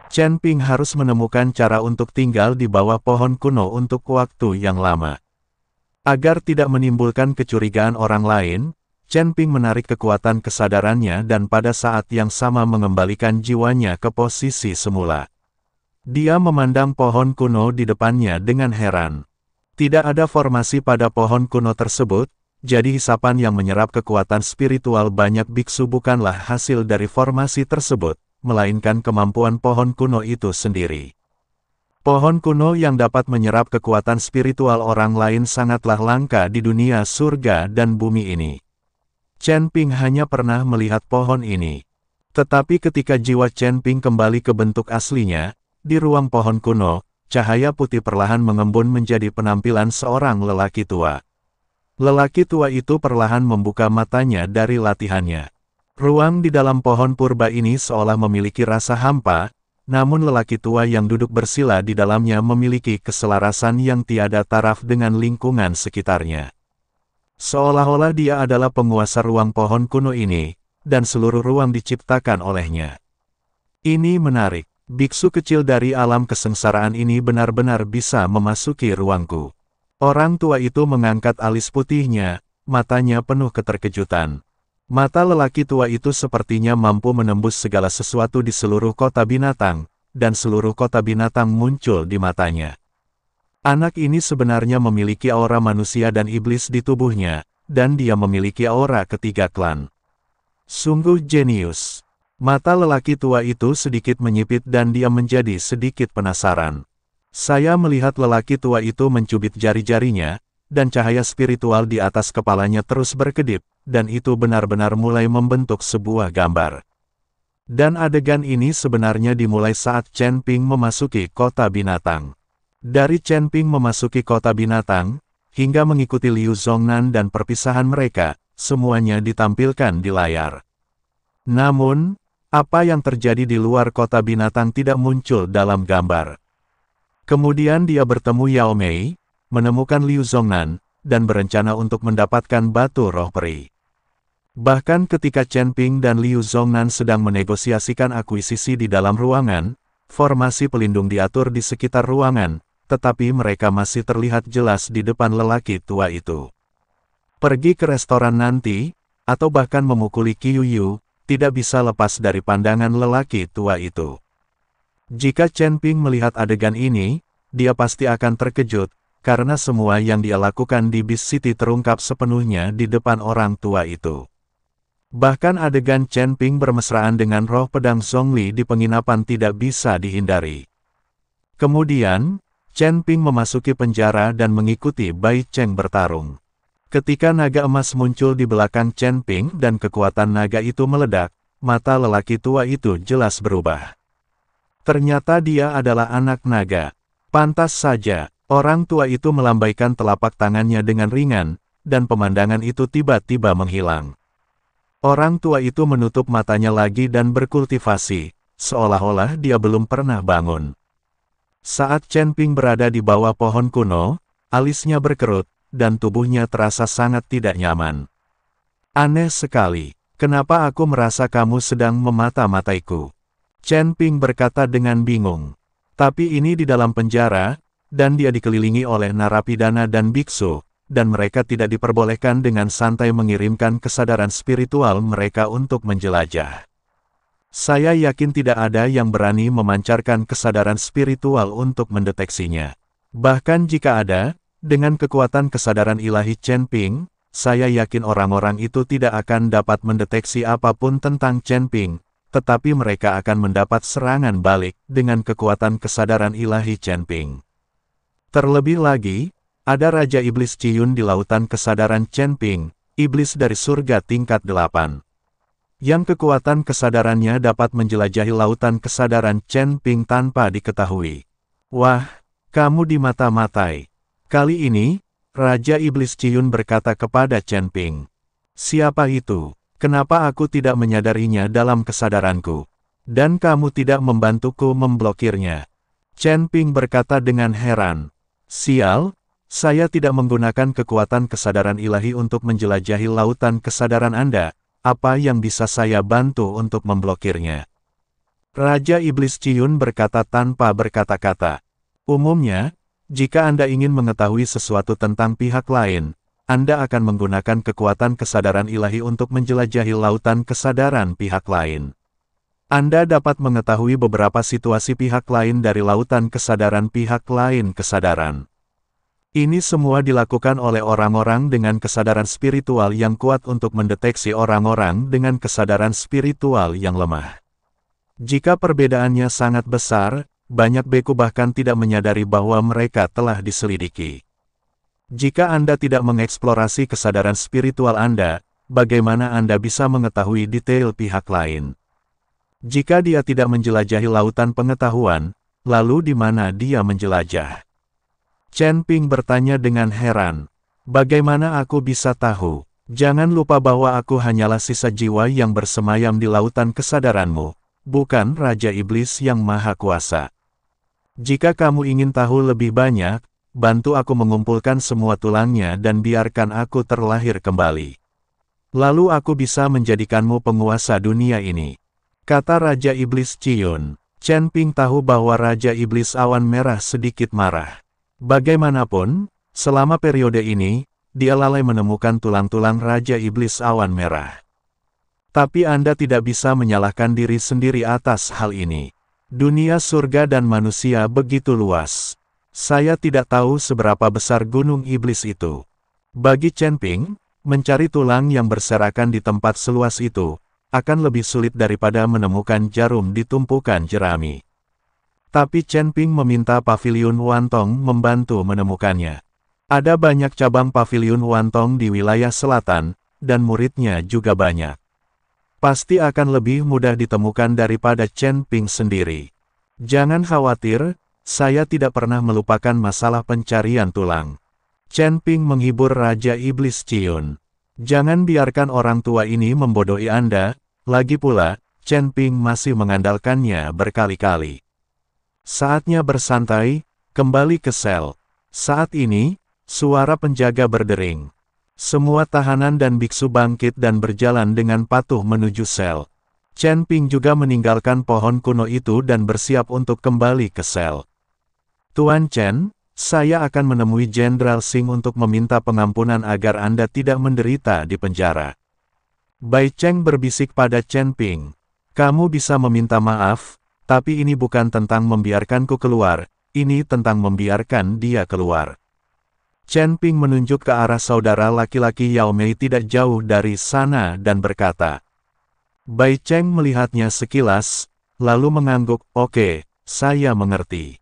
Chen Ping harus menemukan cara untuk tinggal di bawah pohon kuno untuk waktu yang lama. Agar tidak menimbulkan kecurigaan orang lain, Chen Ping menarik kekuatan kesadarannya dan pada saat yang sama mengembalikan jiwanya ke posisi semula. Dia memandang pohon kuno di depannya dengan heran. Tidak ada formasi pada pohon kuno tersebut, jadi hisapan yang menyerap kekuatan spiritual banyak biksu bukanlah hasil dari formasi tersebut, melainkan kemampuan pohon kuno itu sendiri. Pohon kuno yang dapat menyerap kekuatan spiritual orang lain sangatlah langka di dunia surga dan bumi ini. Chen Ping hanya pernah melihat pohon ini. Tetapi ketika jiwa Chen Ping kembali ke bentuk aslinya, di ruang pohon kuno, cahaya putih perlahan mengembun menjadi penampilan seorang lelaki tua. Lelaki tua itu perlahan membuka matanya dari latihannya. Ruang di dalam pohon purba ini seolah memiliki rasa hampa, namun lelaki tua yang duduk bersila di dalamnya memiliki keselarasan yang tiada taraf dengan lingkungan sekitarnya. Seolah-olah dia adalah penguasa ruang pohon kuno ini, dan seluruh ruang diciptakan olehnya. Ini menarik. Biksu kecil dari alam kesengsaraan ini benar-benar bisa memasuki ruangku. Orang tua itu mengangkat alis putihnya, matanya penuh keterkejutan. Mata lelaki tua itu sepertinya mampu menembus segala sesuatu di seluruh kota binatang, dan seluruh kota binatang muncul di matanya. Anak ini sebenarnya memiliki aura manusia dan iblis di tubuhnya, dan dia memiliki aura ketiga klan. Sungguh jenius. Mata lelaki tua itu sedikit menyipit dan dia menjadi sedikit penasaran. Saya melihat lelaki tua itu mencubit jari-jarinya, dan cahaya spiritual di atas kepalanya terus berkedip, dan itu benar-benar mulai membentuk sebuah gambar. Dan adegan ini sebenarnya dimulai saat Chen Ping memasuki kota binatang. Dari Chen Ping memasuki kota binatang, hingga mengikuti Liu Zhongnan dan perpisahan mereka, semuanya ditampilkan di layar. Namun, apa yang terjadi di luar kota binatang tidak muncul dalam gambar. Kemudian dia bertemu Yao Mei, menemukan Liu Zhongnan, dan berencana untuk mendapatkan batu roh peri. Bahkan ketika Chen Ping dan Liu Zhongnan sedang menegosiasikan akuisisi di dalam ruangan, formasi pelindung diatur di sekitar ruangan, tetapi mereka masih terlihat jelas di depan lelaki tua itu. Pergi ke restoran nanti, atau bahkan memukuli Qiu Yu, tidak bisa lepas dari pandangan lelaki tua itu. Jika Chen Ping melihat adegan ini, dia pasti akan terkejut, karena semua yang dia lakukan di Beast City terungkap sepenuhnya di depan orang tua itu. Bahkan adegan Chen Ping bermesraan dengan roh pedang Zhongli di penginapan tidak bisa dihindari. Kemudian, Chen Ping memasuki penjara dan mengikuti Bai Cheng bertarung. Ketika naga emas muncul di belakang Chen Ping dan kekuatan naga itu meledak, mata lelaki tua itu jelas berubah. Ternyata dia adalah anak naga. Pantas saja, orang tua itu melambaikan telapak tangannya dengan ringan, dan pemandangan itu tiba-tiba menghilang. Orang tua itu menutup matanya lagi dan berkultivasi, seolah-olah dia belum pernah bangun. Saat Chen Ping berada di bawah pohon kuno, alisnya berkerut, dan tubuhnya terasa sangat tidak nyaman. Aneh sekali, kenapa aku merasa kamu sedang memata-mataiku? Chen Ping berkata dengan bingung. Tapi ini di dalam penjara, dan dia dikelilingi oleh narapidana dan biksu, dan mereka tidak diperbolehkan dengan santai mengirimkan kesadaran spiritual mereka untuk menjelajah. Saya yakin tidak ada yang berani memancarkan kesadaran spiritual untuk mendeteksinya. Bahkan jika ada, dengan kekuatan kesadaran ilahi Chen Ping, saya yakin orang-orang itu tidak akan dapat mendeteksi apapun tentang Chen Ping, tetapi mereka akan mendapat serangan balik dengan kekuatan kesadaran ilahi Chen Ping. Terlebih lagi, ada Raja Iblis Ciyun di lautan kesadaran Chen Ping, iblis dari surga tingkat 8. Yang kekuatan kesadarannya dapat menjelajahi lautan kesadaran Chen Ping tanpa diketahui. Wah, kamu dimata-matai. Kali ini, Raja Iblis Ciyun berkata kepada Chen Ping. Siapa itu? Kenapa aku tidak menyadarinya dalam kesadaranku? Dan kamu tidak membantuku memblokirnya? Chen Ping berkata dengan heran. Sial, saya tidak menggunakan kekuatan kesadaran ilahi untuk menjelajahi lautan kesadaran Anda. Apa yang bisa saya bantu untuk memblokirnya? Raja Iblis Ciyun berkata tanpa berkata-kata. Umumnya, jika Anda ingin mengetahui sesuatu tentang pihak lain, Anda akan menggunakan kekuatan kesadaran ilahi untuk menjelajahi lautan kesadaran pihak lain. Anda dapat mengetahui beberapa situasi pihak lain dari lautan kesadaran pihak lain kesadaran. Ini semua dilakukan oleh orang-orang dengan kesadaran spiritual yang kuat untuk mendeteksi orang-orang dengan kesadaran spiritual yang lemah. Jika perbedaannya sangat besar, banyak beku bahkan tidak menyadari bahwa mereka telah diselidiki. Jika Anda tidak mengeksplorasi kesadaran spiritual Anda, bagaimana Anda bisa mengetahui detail pihak lain? Jika dia tidak menjelajahi lautan pengetahuan, lalu di mana dia menjelajah? Chen Ping bertanya dengan heran. Bagaimana aku bisa tahu? Jangan lupa bahwa aku hanyalah sisa jiwa yang bersemayam di lautan kesadaranmu, bukan Raja Iblis yang Maha Kuasa. Jika kamu ingin tahu lebih banyak, bantu aku mengumpulkan semua tulangnya dan biarkan aku terlahir kembali. Lalu aku bisa menjadikanmu penguasa dunia ini. Kata Raja Iblis Ciyun. Chen Ping tahu bahwa Raja Iblis Awan Merah sedikit marah. Bagaimanapun, selama periode ini, dia lalai menemukan tulang-tulang Raja Iblis Awan Merah. Tapi Anda tidak bisa menyalahkan diri sendiri atas hal ini. Dunia surga dan manusia begitu luas. Saya tidak tahu seberapa besar gunung iblis itu. Bagi Chen Ping, mencari tulang yang berserakan di tempat seluas itu, akan lebih sulit daripada menemukan jarum di tumpukan jerami. Tapi Chen Ping meminta Paviliun Wantong membantu menemukannya. Ada banyak cabang Paviliun Wantong di wilayah selatan, dan muridnya juga banyak. Pasti akan lebih mudah ditemukan daripada Chen Ping sendiri. Jangan khawatir, saya tidak pernah melupakan masalah pencarian tulang. Chen Ping menghibur Raja Iblis Ciyun. Jangan biarkan orang tua ini membodohi Anda, lagi pula, Chen Ping masih mengandalkannya berkali-kali. Saatnya bersantai, kembali ke sel. Saat ini, suara penjaga berdering. Semua tahanan dan biksu bangkit dan berjalan dengan patuh menuju sel. Chen Ping juga meninggalkan pohon kuno itu dan bersiap untuk kembali ke sel. Tuan Chen, saya akan menemui Jenderal Singh untuk meminta pengampunan agar Anda tidak menderita di penjara. Bai Cheng berbisik pada Chen Ping. Kamu bisa meminta maaf, tapi ini bukan tentang membiarkanku keluar, ini tentang membiarkan dia keluar. Chen Ping menunjuk ke arah saudara laki-laki Yao Mei tidak jauh dari sana dan berkata. Bai Cheng melihatnya sekilas, lalu mengangguk, oke, saya mengerti.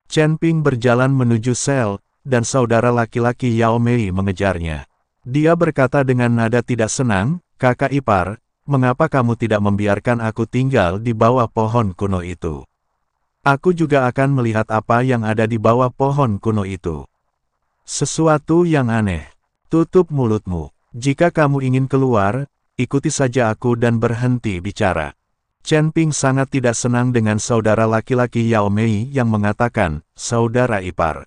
Chen Ping berjalan menuju sel, dan saudara laki-laki Yao Mei mengejarnya. Dia berkata dengan nada tidak senang, kakak ipar, mengapa kamu tidak membiarkan aku tinggal di bawah pohon kuno itu? Aku juga akan melihat apa yang ada di bawah pohon kuno itu. Sesuatu yang aneh. Tutup mulutmu. Jika kamu ingin keluar, ikuti saja aku dan berhenti bicara. Chen Ping sangat tidak senang dengan saudara laki-laki Yao Mei yang mengatakan, saudara ipar.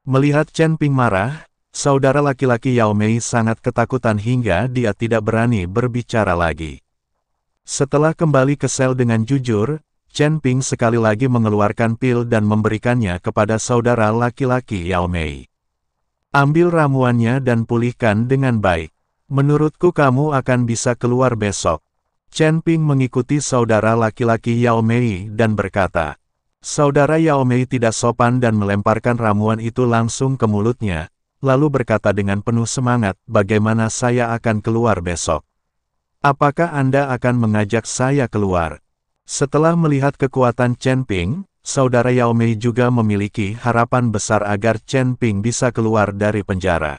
Melihat Chen Ping marah, saudara laki-laki Yao Mei sangat ketakutan hingga dia tidak berani berbicara lagi. Setelah kembali ke sel dengan jujur, Chen Ping sekali lagi mengeluarkan pil dan memberikannya kepada saudara laki-laki Yao Mei. Ambil ramuannya dan pulihkan dengan baik. Menurutku kamu akan bisa keluar besok. Chen Ping mengikuti saudara laki-laki Yao Mei dan berkata. Saudara Yao Mei tidak sopan dan melemparkan ramuan itu langsung ke mulutnya, lalu berkata dengan penuh semangat, bagaimana saya akan keluar besok? Apakah Anda akan mengajak saya keluar? Setelah melihat kekuatan Chen Ping, saudara Yao Mei juga memiliki harapan besar agar Chen Ping bisa keluar dari penjara.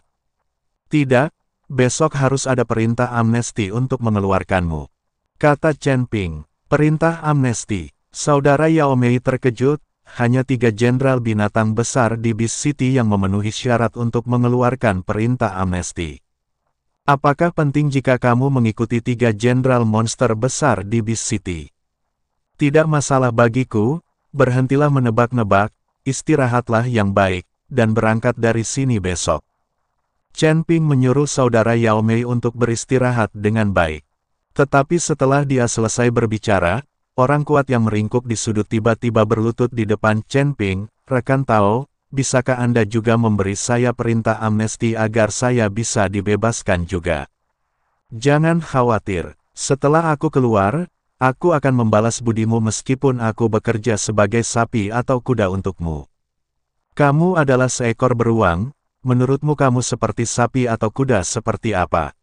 Tidak, besok harus ada perintah amnesti untuk mengeluarkanmu. Kata Chen Ping, perintah amnesti. Saudara Yao Mei terkejut, hanya 3 jenderal binatang besar di Beast City yang memenuhi syarat untuk mengeluarkan perintah amnesti. Apakah penting jika kamu mengikuti 3 jenderal monster besar di Beast City? Tidak masalah bagiku. Berhentilah menebak-nebak, istirahatlah yang baik, dan berangkat dari sini besok. Chen Ping menyuruh saudara Yao Mei untuk beristirahat dengan baik. Tetapi setelah dia selesai berbicara, orang kuat yang meringkuk di sudut tiba-tiba berlutut di depan Chen Ping. "Rekan Tao, bisakah Anda juga memberi saya perintah amnesti agar saya bisa dibebaskan juga?" "Jangan khawatir, setelah aku keluar, aku akan membalas budimu meskipun aku bekerja sebagai sapi atau kuda untukmu. Kamu adalah seekor beruang, menurutmu kamu seperti sapi atau kuda seperti apa?"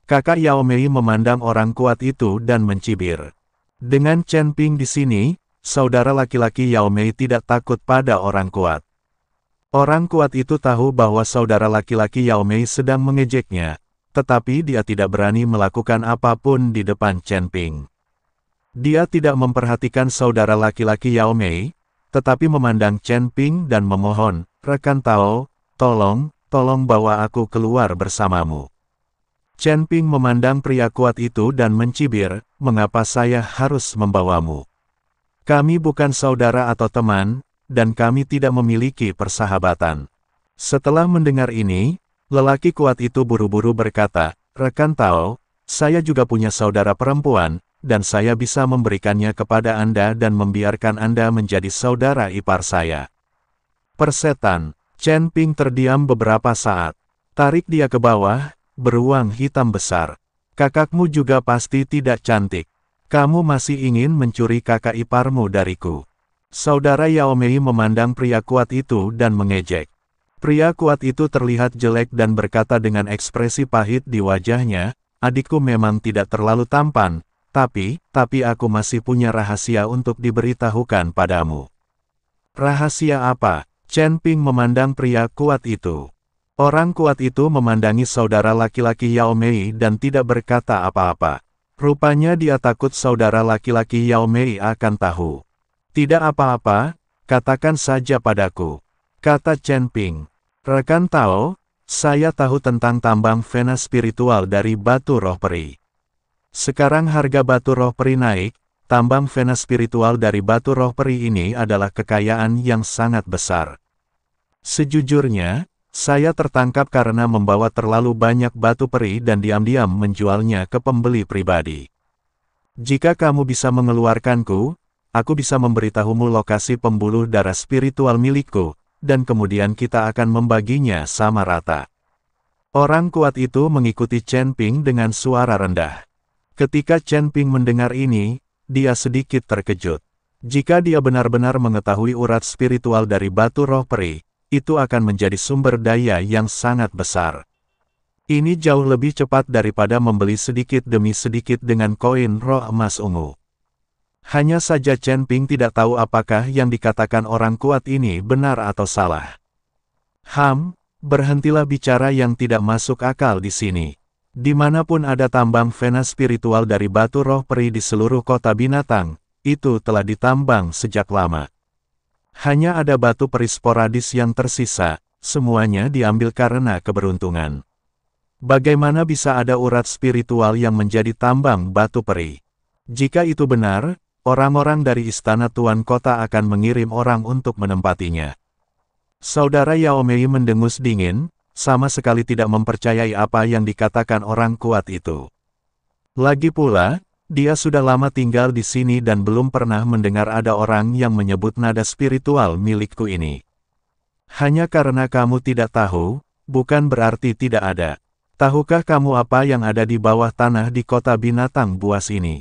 Kakak Yao Mei memandang orang kuat itu dan mencibir. Dengan Chen Ping di sini, saudara laki-laki Yao Mei tidak takut pada orang kuat. Orang kuat itu tahu bahwa saudara laki-laki Yao Mei sedang mengejeknya, tetapi dia tidak berani melakukan apapun di depan Chen Ping. Dia tidak memperhatikan saudara laki-laki Yao Mei, tetapi memandang Chen Ping dan memohon, "Rekan Tao, tolong bawa aku keluar bersamamu." Chen Ping memandang pria kuat itu dan mencibir, "Mengapa saya harus membawamu? Kami bukan saudara atau teman, dan kami tidak memiliki persahabatan." Setelah mendengar ini, lelaki kuat itu buru-buru berkata, "Rekan Tao, saya juga punya saudara perempuan, dan saya bisa memberikannya kepada Anda dan membiarkan Anda menjadi saudara ipar saya." "Persetan!" Chen Ping terdiam beberapa saat. "Tarik dia ke bawah, beruang hitam besar. Kakakmu juga pasti tidak cantik. Kamu masih ingin mencuri kakak iparmu dariku." Saudara Yao Mei memandang pria kuat itu dan mengejek. Pria kuat itu terlihat jelek dan berkata dengan ekspresi pahit di wajahnya, "Adikku memang tidak terlalu tampan, tapi aku masih punya rahasia untuk diberitahukan padamu." "Rahasia apa?" Chen Ping memandang pria kuat itu. Orang kuat itu memandangi saudara laki-laki Yao Mei dan tidak berkata apa-apa. Rupanya dia takut saudara laki-laki Yao Mei akan tahu. "Tidak apa-apa, katakan saja padaku," kata Chen Ping. "Rekan Tao, saya tahu tentang tambang Vena spiritual dari batu roh peri. Sekarang harga batu roh peri naik, tambang Vena spiritual dari batu roh peri ini adalah kekayaan yang sangat besar. Sejujurnya, saya tertangkap karena membawa terlalu banyak batu peri dan diam-diam menjualnya ke pembeli pribadi. Jika kamu bisa mengeluarkanku, aku bisa memberitahumu lokasi pembuluh darah spiritual milikku, dan kemudian kita akan membaginya sama rata." Orang kuat itu mengikuti Chen Ping dengan suara rendah. Ketika Chen Ping mendengar ini, dia sedikit terkejut. Jika dia benar-benar mengetahui urat spiritual dari batu roh peri, itu akan menjadi sumber daya yang sangat besar. Ini jauh lebih cepat daripada membeli sedikit demi sedikit dengan koin roh emas ungu. Hanya saja Chen Ping tidak tahu apakah yang dikatakan orang kuat ini benar atau salah. Berhentilah bicara yang tidak masuk akal di sini. Dimanapun ada tambang Vena spiritual dari batu roh peri di seluruh kota binatang, itu telah ditambang sejak lama. Hanya ada batu peri sporadis yang tersisa, semuanya diambil karena keberuntungan. Bagaimana bisa ada urat spiritual yang menjadi tambang batu peri? Jika itu benar, orang-orang dari istana Tuan Kota akan mengirim orang untuk menempatinya. Saudara Yao Mei mendengus dingin, sama sekali tidak mempercayai apa yang dikatakan orang kuat itu. Lagi pula, dia sudah lama tinggal di sini dan belum pernah mendengar ada orang yang menyebut nada spiritual milikku ini. Hanya karena kamu tidak tahu, bukan berarti tidak ada. Tahukah kamu apa yang ada di bawah tanah di kota binatang buas ini?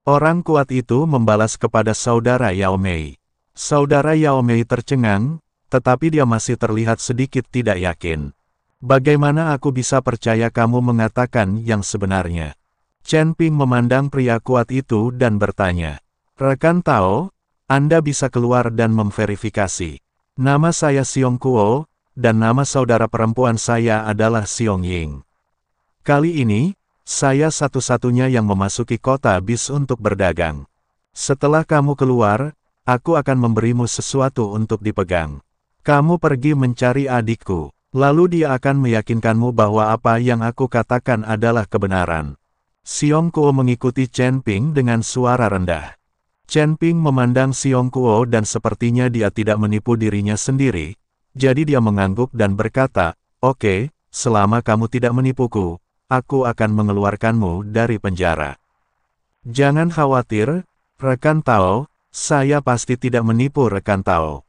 Orang kuat itu membalas kepada saudara Yao Mei. Saudara Yao Mei tercengang, tetapi dia masih terlihat sedikit tidak yakin. "Bagaimana aku bisa percaya kamu mengatakan yang sebenarnya?" Chen Ping memandang pria kuat itu dan bertanya, "Rekan Tao, Anda bisa keluar dan memverifikasi. Nama saya Xiong Kuo, dan nama saudara perempuan saya adalah Xiong Ying. Kali ini, saya satu-satunya yang memasuki kota Bis untuk berdagang. Setelah kamu keluar, aku akan memberimu sesuatu untuk dipegang. Kamu pergi mencari adikku, lalu dia akan meyakinkanmu bahwa apa yang aku katakan adalah kebenaran." Xiong Kuo mengikuti Chen Ping dengan suara rendah. Chen Ping memandang Xiong Kuo dan sepertinya dia tidak menipu dirinya sendiri, jadi dia mengangguk dan berkata, "Oke, selama kamu tidak menipuku, aku akan mengeluarkanmu dari penjara." "Jangan khawatir, Rekan Tao, saya pasti tidak menipu rekan Tao.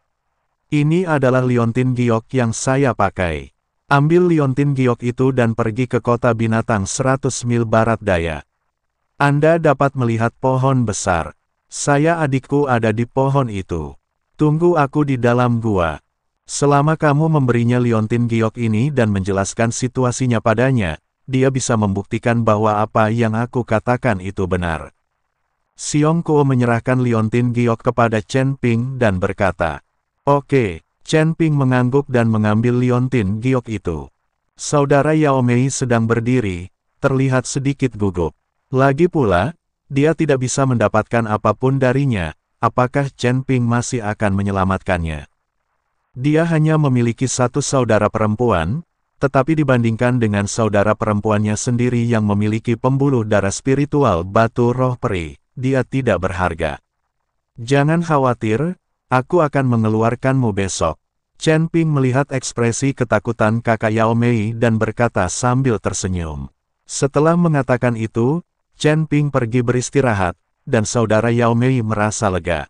Ini adalah liontin giok yang saya pakai. Ambil liontin giok itu dan pergi ke kota binatang 100 mil barat daya. Anda dapat melihat pohon besar. Saya adikku ada di pohon itu. Tunggu aku di dalam gua. Selama kamu memberinya liontin giok ini dan menjelaskan situasinya padanya, dia bisa membuktikan bahwa apa yang aku katakan itu benar. Xiong Kuo menyerahkan liontin giok kepada Chen Ping dan berkata, "Oke." Chen Ping mengangguk dan mengambil liontin giok itu. Saudara Yao Mei sedang berdiri, terlihat sedikit gugup. Lagi pula, dia tidak bisa mendapatkan apapun darinya, apakah Chen Ping masih akan menyelamatkannya? Dia hanya memiliki satu saudara perempuan, tetapi dibandingkan dengan saudara perempuannya sendiri yang memiliki pembuluh darah spiritual batu roh peri, dia tidak berharga. Jangan khawatir, aku akan mengeluarkanmu besok. Chen Ping melihat ekspresi ketakutan kakak Yao Mei dan berkata sambil tersenyum. Setelah mengatakan itu, Chen Ping pergi beristirahat, dan saudara Yao Mei merasa lega.